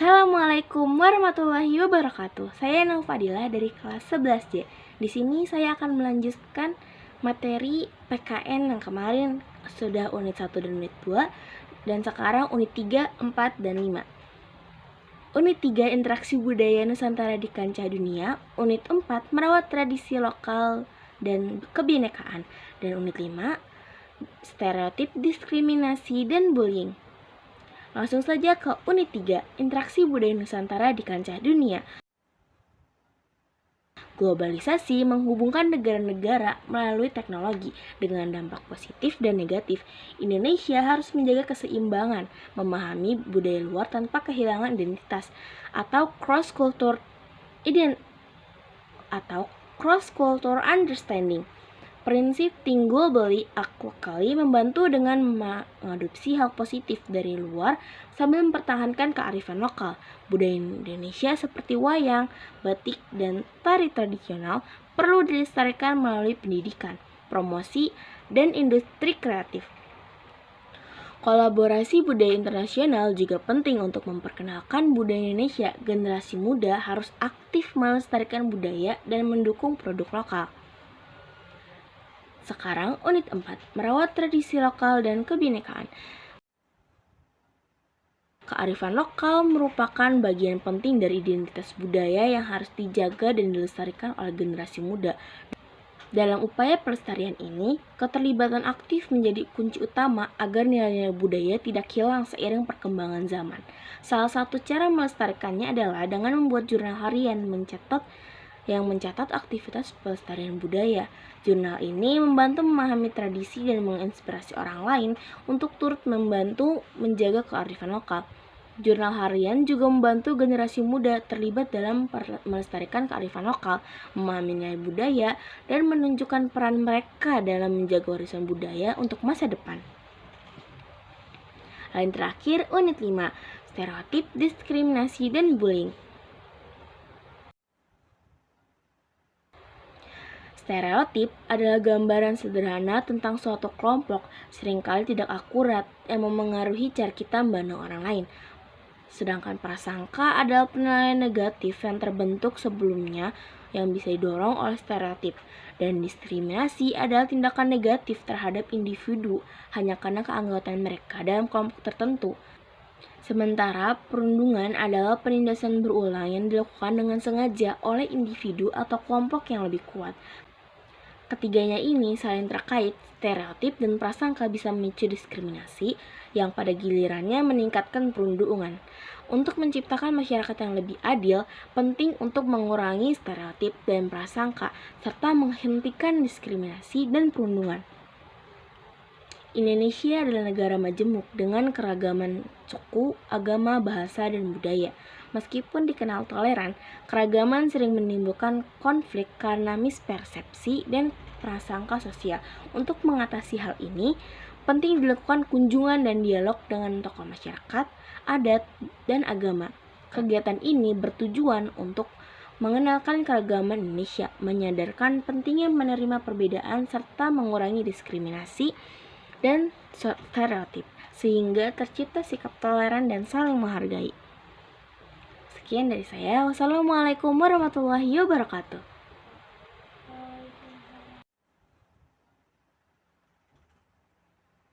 Assalamualaikum warahmatullahi wabarakatuh. Saya Nau Fadilah dari kelas 11C. Di sini saya akan melanjutkan materi PKN yang kemarin sudah unit 1 dan unit 2 dan sekarang unit 3, 4, dan 5. Unit 3 Interaksi Budaya Nusantara di Kancah Dunia, unit 4 Merawat Tradisi Lokal dan Kebinekaan, dan unit 5 Stereotip, Diskriminasi, dan Bullying. Langsung saja ke unit 3, Interaksi Budaya Nusantara di Kancah Dunia. Globalisasi menghubungkan negara-negara melalui teknologi dengan dampak positif dan negatif. Indonesia harus menjaga keseimbangan, memahami budaya luar tanpa kehilangan identitas, atau cross-cultural understanding. Prinsip Think Globally, Locally membantu dengan mengadopsi hal positif dari luar sambil mempertahankan kearifan lokal. Budaya Indonesia seperti wayang, batik, dan tari tradisional perlu dilestarikan melalui pendidikan, promosi, dan industri kreatif. Kolaborasi budaya internasional juga penting untuk memperkenalkan budaya Indonesia. Generasi muda harus aktif melestarikan budaya dan mendukung produk lokal. Sekarang unit 4, Merawat Tradisi Lokal dan Kebinekaan. Kearifan lokal merupakan bagian penting dari identitas budaya yang harus dijaga dan dilestarikan oleh generasi muda. Dalam upaya pelestarian ini, keterlibatan aktif menjadi kunci utama agar nilai-nilai budaya tidak hilang seiring perkembangan zaman. Salah satu cara melestarikannya adalah dengan membuat jurnal harian yang mencatat aktivitas pelestarian budaya. Jurnal ini membantu memahami tradisi dan menginspirasi orang lain untuk turut membantu menjaga kearifan lokal. Jurnal harian juga membantu generasi muda terlibat dalam melestarikan kearifan lokal, memahami nilai budaya, dan menunjukkan peran mereka dalam menjaga warisan budaya untuk masa depan. Lain terakhir, unit 5, Stereotip, Diskriminasi, dan Bullying. Stereotip adalah gambaran sederhana tentang suatu kelompok, seringkali tidak akurat, yang memengaruhi cara kita memandang orang lain. Sedangkan prasangka adalah penilaian negatif yang terbentuk sebelumnya yang bisa didorong oleh stereotip. Dan diskriminasi adalah tindakan negatif terhadap individu hanya karena keanggotaan mereka dalam kelompok tertentu. Sementara perundungan adalah penindasan berulang yang dilakukan dengan sengaja oleh individu atau kelompok yang lebih kuat. Ketiganya ini saling terkait. Stereotip dan prasangka bisa memicu diskriminasi yang pada gilirannya meningkatkan perundungan. Untuk menciptakan masyarakat yang lebih adil, penting untuk mengurangi stereotip dan prasangka serta menghentikan diskriminasi dan perundungan. Indonesia adalah negara majemuk dengan keragaman suku, agama, bahasa, dan budaya. Meskipun dikenal toleran, keragaman sering menimbulkan konflik karena mispersepsi dan prasangka sosial. Untuk mengatasi hal ini, penting dilakukan kunjungan dan dialog dengan tokoh masyarakat, adat, dan agama. Kegiatan ini bertujuan untuk mengenalkan keragaman Indonesia, menyadarkan pentingnya menerima perbedaan, serta mengurangi diskriminasi dan stereotip, sehingga tercipta sikap toleran dan saling menghargai. Sekian dari saya. Wassalamualaikum warahmatullahi wabarakatuh.